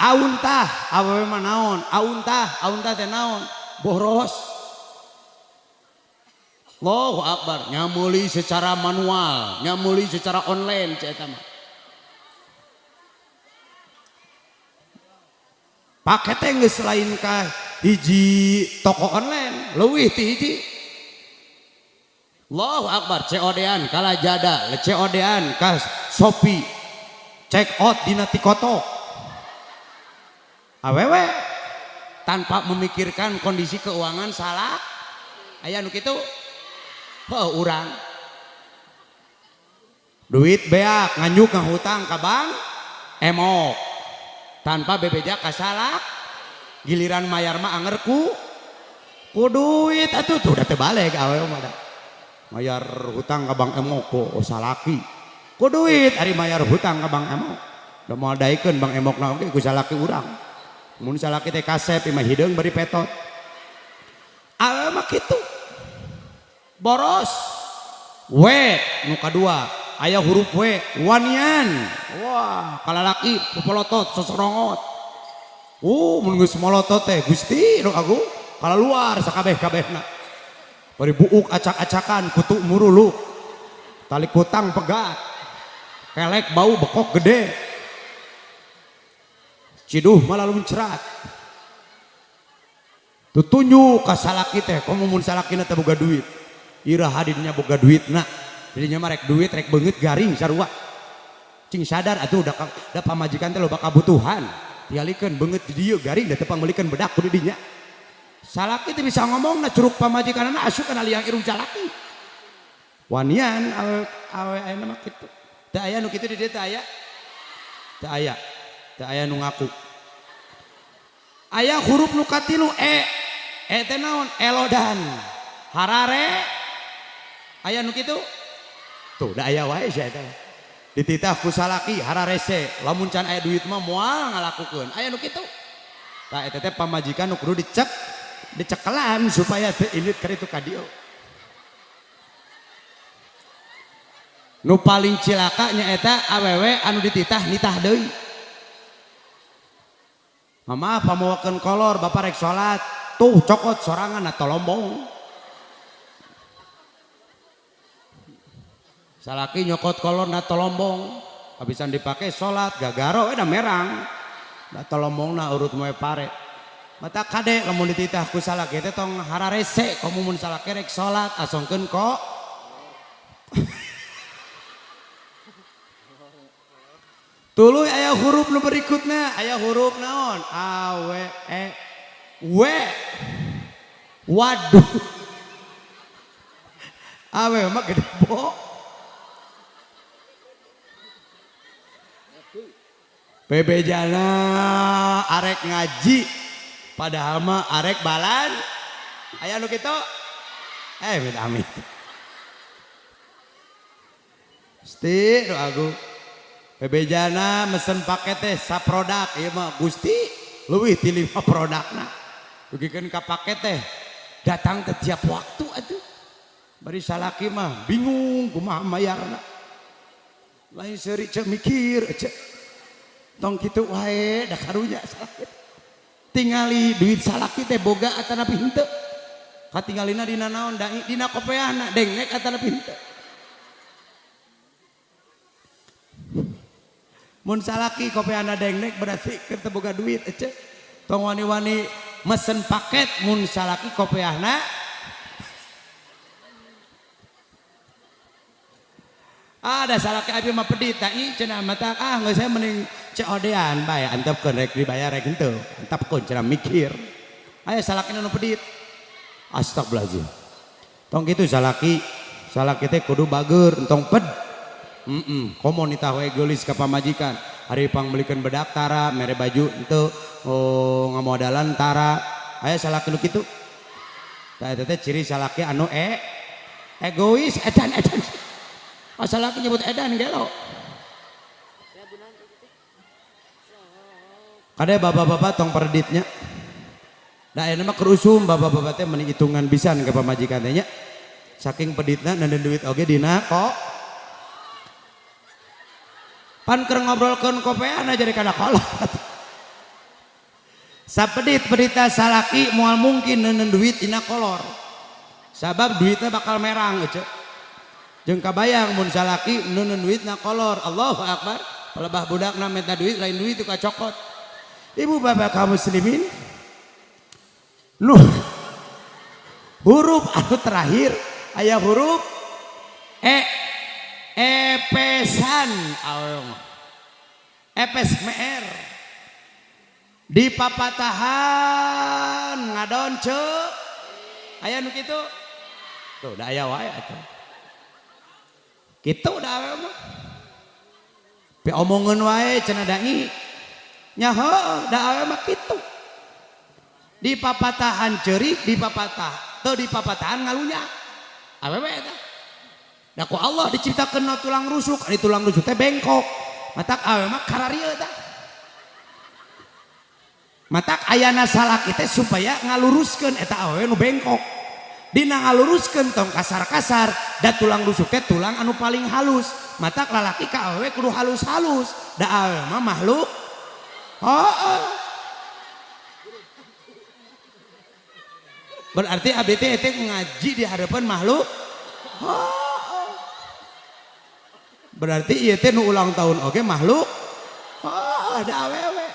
Auntah, awewe mah naon? Auntah teh naon? Boros. Allahu Akbar, nyamuli secara manual, nyamuli secara online cek eta mah. Paketnya geus lain ka hiji toko online leuwih ti hiji. Allahu Akbar, COD-an ka Lazada, COD-an ka Shopee, check out dina Tikotok. Awewe tanpa memikirkan kondisi keuangan salah. Aya nu kitu. Heuh urang. Duit beak nganyuk ngahutang ka bank emok. Tanpa bebeja ka salak. Giliran mayar mah anger ku duit atuh tuh udah tebalik awewe mah. Mayar hutang ke Bang Emok ku salaki ku duit ari mayar hutang ke Bang Emok da moal daikeun Bang Emok na oge ku salaki urang mun salaki teh kasep imah hideung bari petot awe mah kitu boros we nu kadua aya huruf we wanian wah kalalaki popolotot sosorongot mun geus molotot teh Gusti nu agung kalaluar sakabeh-kabehna bari buuk acak-acakan kutu muruluk tali kutang pegat kelek bau bekok gede ciduh malah luncrat tutunjuk ka salaki teh komo mun salakina teh boga duit ira hadinya boga duitna jadinya mah rek duit rek beungeut garing sarua cing sadar atuh da pamajikan teh loba kabutuhan tialikeun beungeut di dieu garing da teu pangmeulikeun bedak ku di dinya. Salaki teh bisa ngomong na curug pamajikanana asup kana liang irung salaki. Wanian awe aya mah kitu. Teu aya nu kitu di dieu teh aya. Teu aya. Teu aya nu ngaku. Aya huruf nu katilu e. E teh naon? Elodan. Harare. Aya nu kitu? Tuh da aya wae sia eta. Dititah ku salaki hararese. Lamun can aya duit mah moal ngalakukeun. Aya nu kitu. Tah eta teh pamajikan nu kudu dicekelan supaya teu ilit ka ditu ka dieu. Nu paling cilaka nyaeta awewe anu dititah nitah deui. Mama pamowakeun kolor bapak rek salat, tuh cokot sorangan atau lombong. Salaki nyokot kolor na tolombong, habisan dipake salat gagaro da merang. Da tolombongna urut moe pare. Mata kade lamun dititah ku salaki teh tong hararese komo mun salaki rek salat asongkeun kok. Tuluy aya huruf nu berikutna, aya huruf naon? A W E W. Waduh. Awe mah gede bo. Bebejana arek ngaji padahal mah arek balan aya nu kitu amit amit Gusti nu agung bebejana mesen paket teh saprodak ieu mah Gusti leuwih ti 5 produkna dugikeun ka paket teh datang teh tiap waktu atuh bari salaki mah bingung kumaha mayarna lain seuri ceuk mikir ceuk tong kitu wae da karunya salaki tingali duit salaki teh boga atana pinte katinggalina dina naon dina kopeahna dengek atana pinte mun salaki kopeahna dengek berarti keur boga duit ece tong wani-wani mesen paket mun salaki kopeahna ada salaki abi mah pedit tah ih cenah mata geus saya mending COD-an bae antepkeun rek dibayar rek henteu antepkeun cenah mikir aya salaki nu pedit astagfirullahalazim tong kitu salaki teh kudu bager entong ped komo nitah we geulis ka pamajikan ari pangmelikeun bedak tara mere baju henteu ngamodalan tara aya salaki nu kitu tah eta teh ciri salaki anu egois edan salaki nyebut edan gelo kada bapak-bapak tong perditnya da aya mah kerusum bapak-bapak teh meni hitungan pisan ka pamajikan teh nya saking peditna nanden duit oge dina kok pan keur ngobrolkeun kopeana jadi kada kolot sapedit berita salaki moal mungkin nanden duit dina kolor sabab duitnya bakal merang ece jeung kabayang mun salaki nenen duitna kolor Allahu Akbar palebah budakna minta duit lain duit itu kacokot. Ibu bapak kaum muslimin nu huruf anu terakhir aya huruf epesan epes mer di papatahan ngadon ceu aya nu kitu tuh da aya wae atuh kitu da awe mah pe omongeun wae cenah dai nya heuh da awe mah kitu di papatahan ceurik di papatah teu di papatahan ngalunya awewe eta da ku Allah diciptakeun tulang rusuk ari tulang rusuk teh bengkok matak awe mah kararieu eta matak ayana salaki teh supaya ngaluruskeun eta awewe nu bengkok dina ngaluruskeun tong kasar-kasar da tulang rusuk teh tulang anu paling halus matak lalaki ka awewe kudu halus-halus da awewe mah makhluk berarti abdi teh ngaji di hadapan makhluk berarti ieu teh nu ulang tahun oge makhluk ada awewe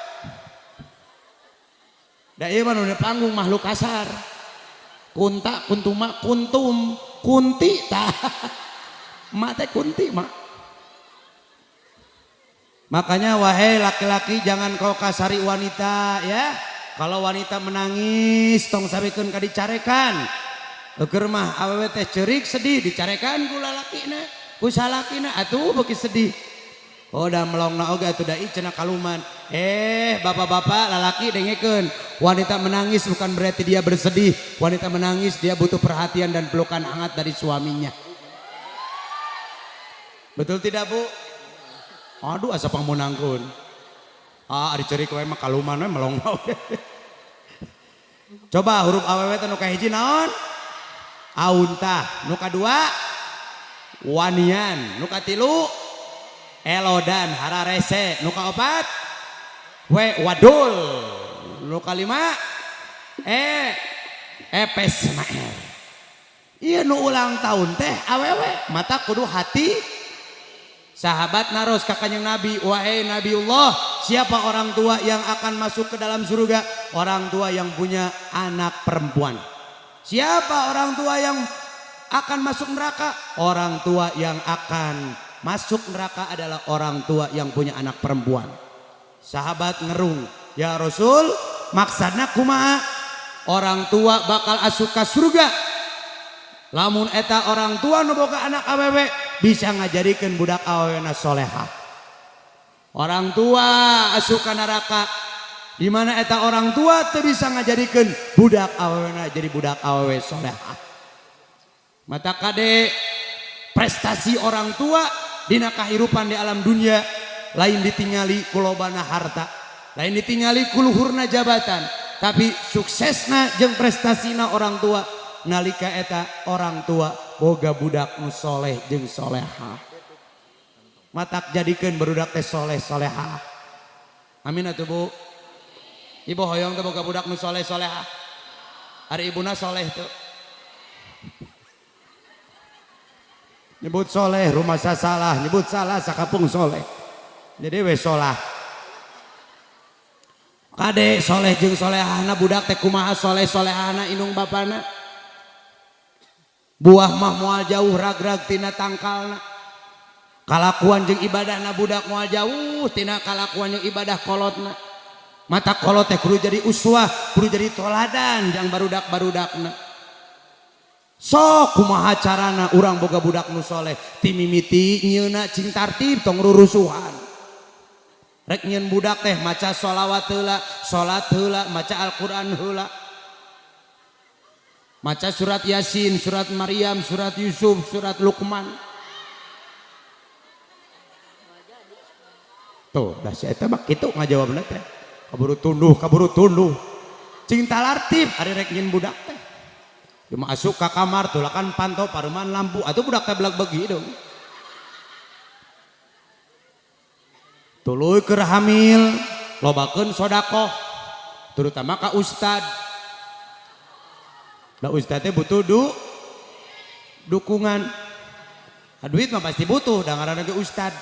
da ieu mah nu panggung makhluk kasar kunta kuntuma kuntum kunti tah mak teh kunti mak makanya wahai laki-laki jangan kau kasari wanita ya kalau wanita menangis tong sabikeun ka dicarekan eukeur mah awewe teh ceurik sedih dicarekan ku lalakina ku salakina atuh beuki sedih oh da melongna oge atuh dai cenah kaluman bapak-bapak lalaki dengekeun wanita menangis bukan berarti dia bersedih wanita menangis dia butuh perhatian dan pelukan hangat dari suaminya betul tidak Bu aduh asa pamunangkeun ari ceurik we mah kaluman we melongna oge coba huruf awewe teh nu kahiji naon auntah nu kadua wanian nu katilu elodan hararese nu kaopat wadul nu kalima epes maer ieu nu ulang tahun teh awewe mata kudu hati sahabat naros ka kanjeng Nabi wahai Nabiullah siapa orang tua yang akan masuk ke dalam surga orang tua yang punya anak perempuan siapa orang tua yang akan masuk neraka orang tua yang akan masuk neraka adalah orang tua yang punya anak perempuan sahabat ngerung ya Rasul maksudna kumaha orang tua bakal asup ka surga lamun eta orang tua nu boga anak awewe bisa ngajarikeun budak awewena solehah orang tua asup ka neraka di mana eta orang tua teu bisa ngajarikeun budak awewena jadi budak awewe solehah mata kade prestasi orang tua dina kahirupan di alam dunia lain ditingali kulobana harta lain ditingali kuluhurna jabatan tapi suksesna jeung prestasina orang tua nalika eta orang tua boga budak nu soleh jeung solehah matak jadikeun barudak teh soleh solehah amin atuh Bu ibu hoyong teh boga budak nu soleh solehah ari ibuna soleh tuh nyebut soleh rumah salah nyebut salah sakapung soleh jadi we solah kade soleh jeung solehahna budak teh kumaha soleh solehahna indung bapana buah mah moal jauh ragrag tina tangkalna kalakuan jeung ibadahna budak moal jauh tina kalakuan jeung ibadah kolotna mata kolot teh kudu jadi uswah kudu jadi toladan jeung barudak-barudakna sok kumaha carana urang boga budak nu soleh ti mimiti nyieuna cing tartib tong rurusuhan rek nyieun budak teh maca sholawat heula salat heula maca Al-Qur'an heula maca surat Yasin surat Maryam surat Yusuf surat Luqman tuh dah si eta mah kitu ngajawabna teh kaburu tunduh cing talartib ari rek nyieun budak teh cuma masuk ke kamar tulakan pantau paruman lampu atau budak teh belag begi dong tuluy keur hamil lobakeun sodakoh terutama ka ustad da ustad teh butuh dukungan duit mah pasti butuh da ngaranna ge ustad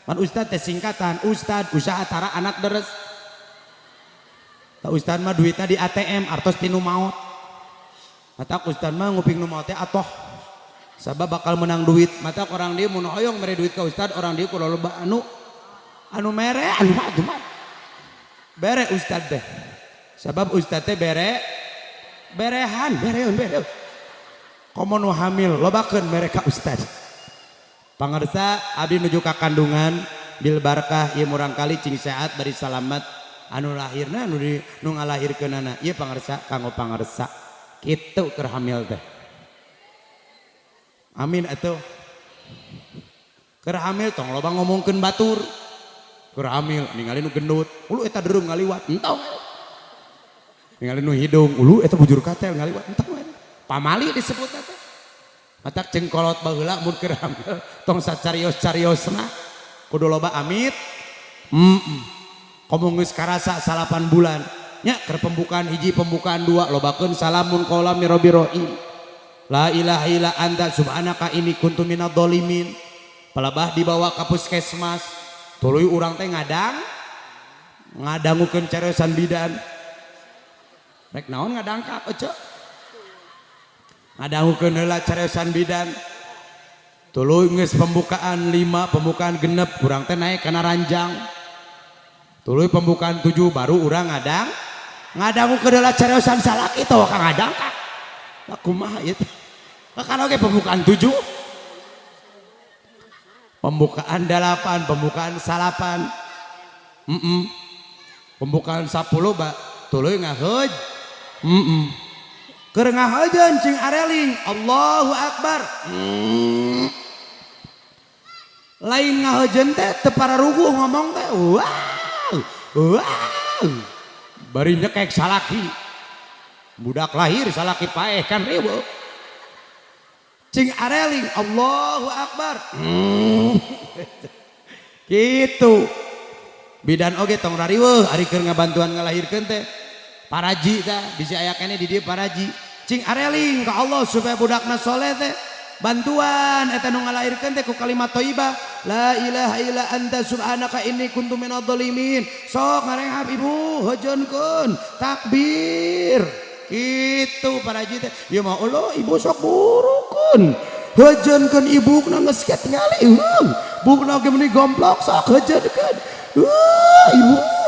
pan ustad teh singkatan ustad usaha tara anak deres tak ustad mah duitnya di ATM artos tinu maut mata ustad mah nguping nu maut teh atoh sabab bakal menang duit mata orang dia mun hoyong mere duit ka ustad orang dia kudu loba anu mere anu mah bere ustad teh sabab ustad teh berehan komo nu hamil lobakeun mere ka ustad pangarsa abdi nuju ka kandungan bil barkah ieu murang kali cing sehat bari salamet anu lahirna nu ngalahirkeunana ieu pangarsa kanggo pangarsa kitu keur hamil teh amin atuh keur hamil tong loba ngomongkeun batur keur hamil ningali nu gendut ulu eta deureum ngaliwat entong ningali nu hidung ulu eta bujur katel ngaliwat entong pamali disebut teh matak cengkolot baheula mun keur hamil tong sacarios-cariosna kudu loba amit komo geus karasa 8 bulan nya keur pembukaan hiji pembukaan 2 lobakeun salamun qaulam mirobbirohim la ilaha illa anta subhanaka inni kuntu minadz dzalimin palebah dibawa ka puskesmas tuluy urang teh ngadangukeun careosan bidan rek naon ngadangkap ece ngadangukeun heula careosan bidan tuluy geus pembukaan 5 pembukaan genep urang teh naik kana ranjang tuluy pembukaan 7 baru urang ngadangukeun heula careosan salaki teh ka ngadangkap lah kumaha ieu teh kan oge pembukaan 7 pembukaan 8 pembukaan 8 pembukaan 10 tuluy ngaheuj keur ngaheujeun cing areling Allahu Akbar lain ngaheujeun teh teu pararuguh ngomong teh wow bari nyekek salaki budak lahir salaki paeh kan riweuh cing areling Allahu Akbar gitu bidan oge tong rariweuh ari keur ngabantuan ngalahirkeun teh paraji tah bisi aya keneh di dieu paraji cing areling ka Allah supaya budakna soleh teh bantuan eta nu ngalahirkeun teh ku kalimat thayyibah la ilaha illa anta subhanaka inni kuntu minadz dzalimin sok ngarehab ibu heujeunkeun takbir itu paraji teh ya mah Allah ibu sok burukeun heujeunkeun ibukna geus ketingali bukna ge meuni gomplok sok heujeunkeun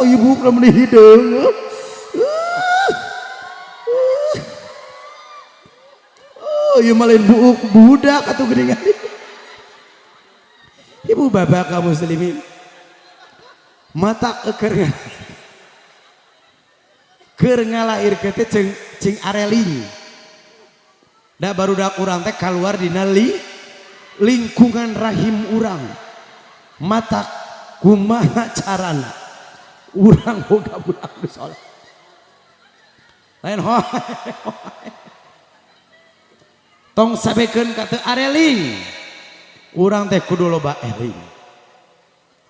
ibukna meuni hideung ieu mah lain budak atuh geuning ibu bapak kaum muslimin mata keur ngalahirkeun teh cing areling da barudak urang teh kaluar dina lingkungan rahim urang mata kumaha carana urang boga budak nu saleh lain tong sabekeun ka teu areling urang teh kudu loba eling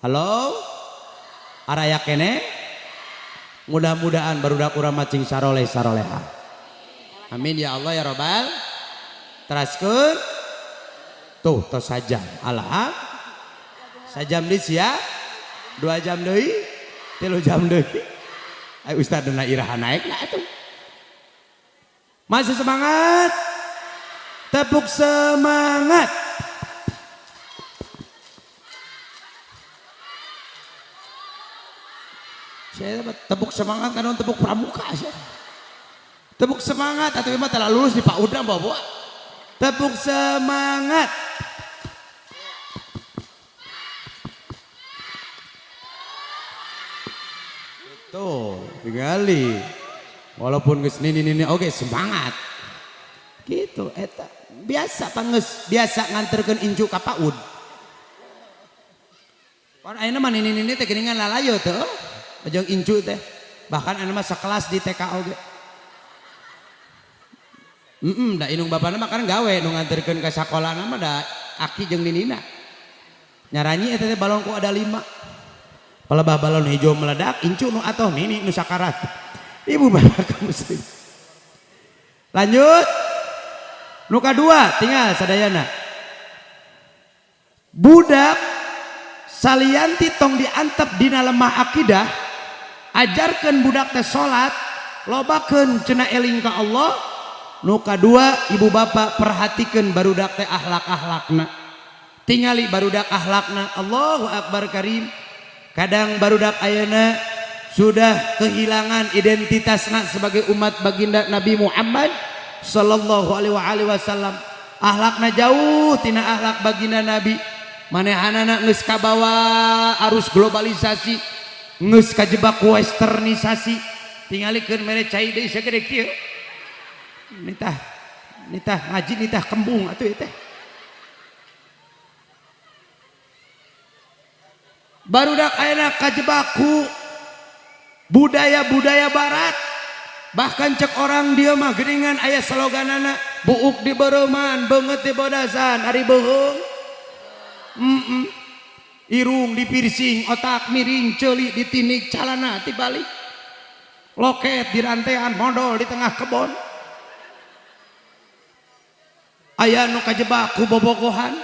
halo araya keneh mudah-mudahan barudak urang macing saroleha amin ya Allah ya Rabbal teraskeun tuh tos sajam alah sajam deui sia 2 jam deui 3 jam deui ai ustad dina iraha naik na atuh masih semangat tepuk semangat saya tepuk semangat kan tepuk pramuka saya tepuk semangat atau emang telah lulus di Pak Udang bawa tepuk semangat tuh tinggali walaupun geus nini oke semangat gitu eta biasa pangeus biasa nganterkeun inju ka PAUD pan ayeuna mah nini teh geuningan lalayo teh ojong inju teh bahkan anu mah sakelas di TK oge da inung bapana mah kan gawe nu nganterkeun ka sakolana mah da aki jeung ninina nyaranyi eta teh balon ku ada 5 palebah balon hijau meledak incu nu atoh nini nu sakarat ibu bapak muslim lanjut nu kadua tinggal sadayana budak salianti tong diantep dina lemah akidah ajarkan budak teh salat, lobakeun cenah eling ka Allah. Nu kadua ibu bapak perhatikan barudak teh akhlak-akhlakna. Tingali barudak akhlakna. Allahu Akbar karim. Kadang barudak ayeuna sudah kehilangan identitasna sebagai umat baginda Nabi Muhammad sallallahu alaihi wasallam. Akhlakna jauh tina akhlak baginda Nabi. Manehanana geus kabawa arus globalisasi, geus kajebak westernisasi. Tingalikeun mere cai deui sagede kieu. Nitah ngaji nitah kembung atuh teh. Barudak ayeuna kajebak ku budaya-budaya barat. Bahkan cek orang dia mah geuningan aya sloganana buuk di bereuman, beungeut di bodasan, ari beuheung. Irung di piercing, otak miring, ceuli ditinik, calana tibalik. Loket di rantean, modal di tengah kebon. Aya nu kajebak ku bobogohan.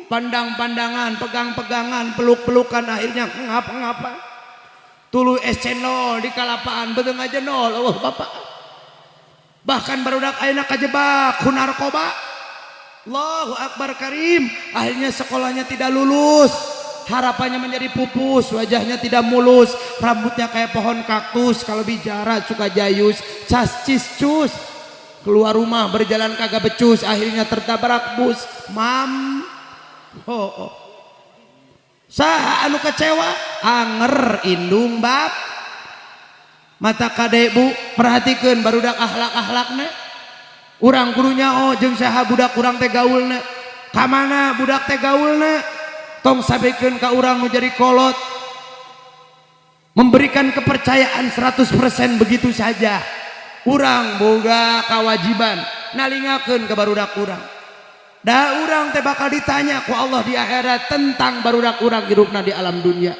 Pandang-pandangan, pegang-pegangan, peluk-pelukan, akhirnya ngapa-ngapa. Tulu es cendol di kalapaan, beteung aja nol, Allah Bapak. Bahkan barudak ayeuna kajebak ku narkoba. Allahu Akbar karim. Akhirnya sekolahnya tidak lulus. Harapannya menjadi pupus, wajahnya tidak mulus, rambutnya kayak pohon kaktus, kalau bicara suka jayus, cascis cus. Keluar rumah berjalan kagak becus, akhirnya tertabrak bus. Saha anu kecewa? Anger indung bab. Mata kadek bu, perhatikan barudak akhlak-akhlakna. Urang gurunya jeung saha budak urang teh gaulna. Kamana budak teh gaulna? Tong sabeikeun ka urang nu jadi kolot. Memberikan kepercayaan 100% begitu saja. Urang boga kewajiban nalingakeun ke barudak urang. Da urang teh bakal ditanya ku Allah di akhirat tentang barudak urang hirupna di alam dunia.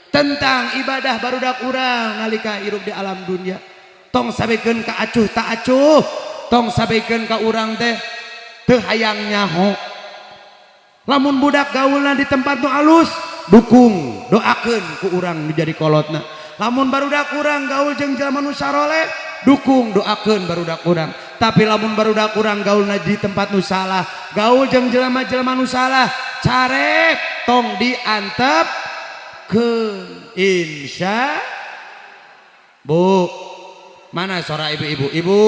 Tentang ibadah barudak urang nalika hirup di alam dunia. Tong sabeikeun ka acuh ta acuh. Tong sabeikeun ka urang teh teu hayang nyaho. Lamun budak gaulna di tempat nu alus, dukung, doakeun ku urang menjadi kolotna. Lamun barudak urang gaul jeung jelema nu saroleh, dukung, doakeun barudak urang. Tapi lamun barudak urang gaulna di tempat nu salah, gaul jeung jelema-jelema nu salah, carek tong diantep keun. Insya Bu, mana suara ibu-ibu? Ibu,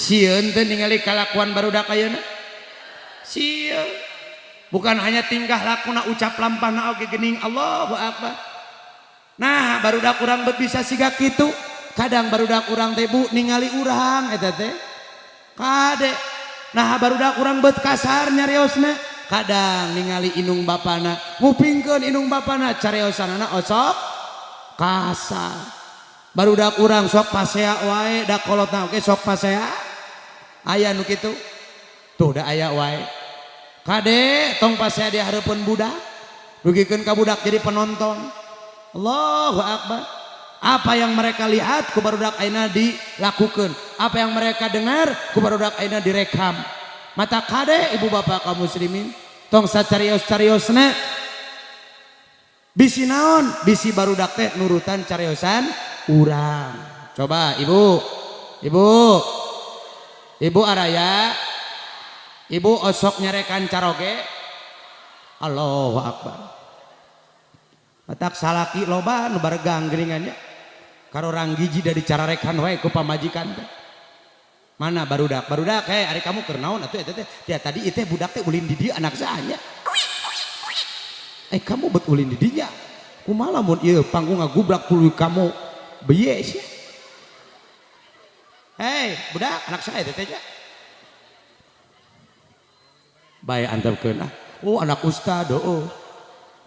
sieun teh ningali kalakuan barudak ayeuna? Sieun. Bukan hanya tingkah lakuna ucap lampahna oge geuning Allahu Akbar. Nah, barudak urang bet bisa siga kitu. Kadang barudak urang teh Bu ningali urang eta teh. Kade. Nah, barudak urang bet kasar nyariosna. Kadang ningali inung bapana, ngupingkeun inung bapana cariosanana osok kasar. Barudak urang sok pasea wae, da kolotna oge sok pasea. Aya nu kitu. Tuh da aya wae. Kade tong pasea di hareupeun budak. Dugikeun ka budak jadi penonton. Allahu Akbar. Apa yang mereka lihat ku barudak ayeuna dilakukeun. Apa yang mereka dengar ku barudak ayeuna direkam. Mata kade ibu bapak kaum muslimin, tong sacarios-cariosna bisi naon? Bisi barudak teh nurutan cariosan urang. Coba ibu. Ibu araya. Ibu osok nyarekan caroge. Allahu Akbar. Matak salaki loba nu baregang geuningannya. Karo rang giji dari cararekan wae ku pamajikan teh. Mana barudak? Barudak ari kamu keur naon atuh eta teh? Dia tadi ieu teh budak teh ulin di dieu anak saanya. Kamu bet ulin di dinya. Kumaha lamun ieu panggung ngagubrak kulu kamu beuyeu sia. Budak anak saya teh teh. Bae antepkeun ah. Oh anak ustad oh.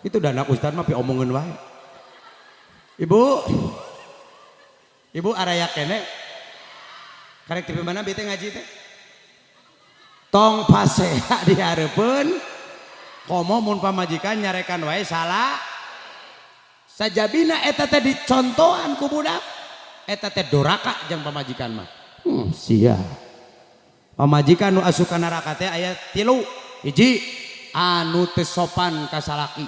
Itu udah anak ustad mah pi omongeun wae. Ibu araya kene. Karek tipe mana bete ngaji teh? Tong pasea di hareupeun. Komo mun pamajikan nyarekan wae salah. Sajabina eta teh dicontohan ku budak. Eta teh doraka jeung pamajikan mah. Sia. Pamajikan nu asup ka neraka teh aya 3. Hiji anu teu sopan ka salaki.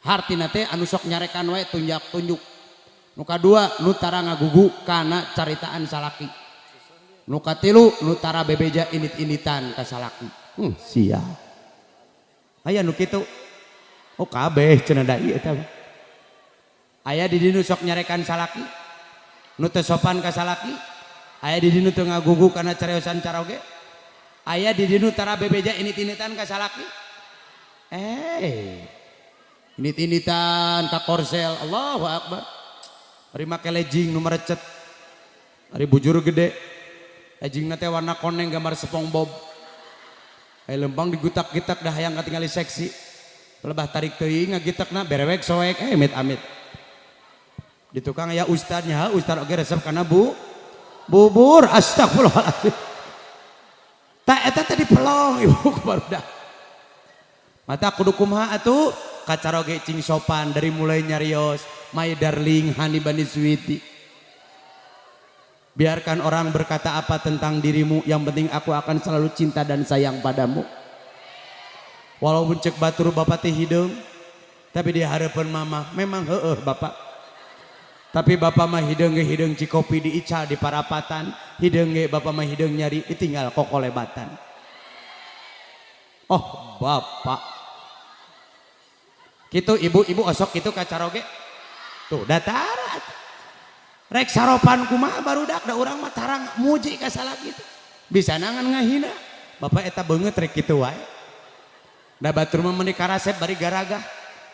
hartina teh anu sok nyarekan wae tunjuk nu kadua nu tara ngagugu kana caritaan salaki nu katilu nu tara bebeja init-initan ka salaki Sia. aya nu kitu oh kabeh cenah da ieu eta aya di dieu sok nyarekan salaki nu teu sopan ka salaki aya di dieu teu ngagugu kana cariosan caroge aya di dieu tara bebeja init-initan ka salaki init-initan ka korsel Allahu akbar ari make legging nu merecet ari bujur gede leggingna teh warna koneng gambar SpongeBob aya lempang digutak-gitak dah hayang katingali seksi lebah tarik teuing ngagitakna berewek soek amit-amit di tukang aya ustadnya ustad oge resep kana bubur astagfirullahaladzim tak eta teh dipelong ibu barudak mata kudu kumaha atuh kacaroge cing sopan dari mulai nyarios my darling honey bunny sweetie biarkan orang berkata apa tentang dirimu yang penting aku akan selalu cinta dan sayang padamu walaupun cek batur bapak teh hideung tapi di harapan mama memang heueuh bapak tapi bapak mah hideung ge hideung cikopi di ical di parapatan hideung ge bapak mah hideung nyari ditinggal kokolebatan oh bapak gitu ibu-ibu osok gitu kacaroge tuh datarat rek saropan kumaha barudak da urang mah tarang muji ka salaki gitu bisa nangan ngahina bapak eta beungeut rek kitu wae da batur mah meuni karasep bari garagah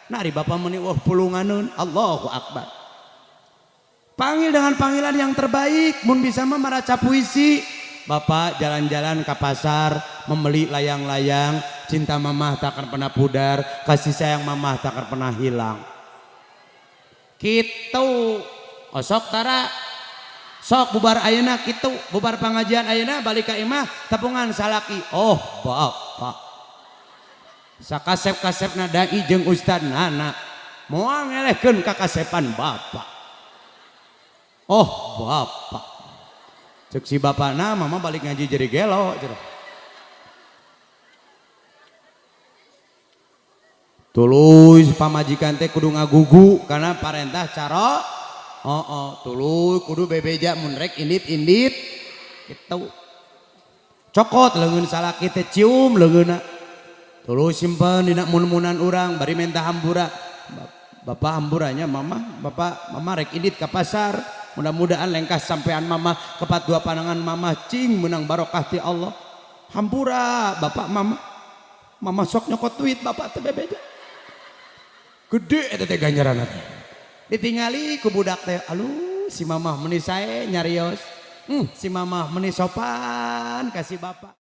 nari bapak meuni wah pulunganeun Allahu akbar panggil dengan panggilan yang terbaik mun bisa mah maraca puisi bapak jalan-jalan ke pasar membeli layang-layang cinta mamah tak akan pernah pudar kasih sayang mamah tak akan pernah hilang kitu osok tara sok bubar ayeuna kitu bubar pengajian ayeuna balik ka imah tepungan salaki oh bapak sakasep-kasepna dai jeung ustad nana moal ngelehkeun ka kasepan bapak oh bapak cek si bapakna mama balik ngaji jadi gelo tuluy pamajikan teh kudu ngagugu karena parentah caro tuluy kudu bebeja mun rek indit-indit kitu cokot leungeun salaki teh cium leungeunna tuluy simpen dina mun-munan urang bari menta hambura bapak hamburanya mama rek indit ka pasar mudah-mudahan lengkas sampean mama kepat dua pandangan mama cing menang barokah ti Allah hampura bapak mama sok nyokot duit bapak teh bebeja gede eta teh ganjaranna teh ditingali ku budak teh aluh si mamah meuni sae nyarios si mamah meuni sopan kasih bapak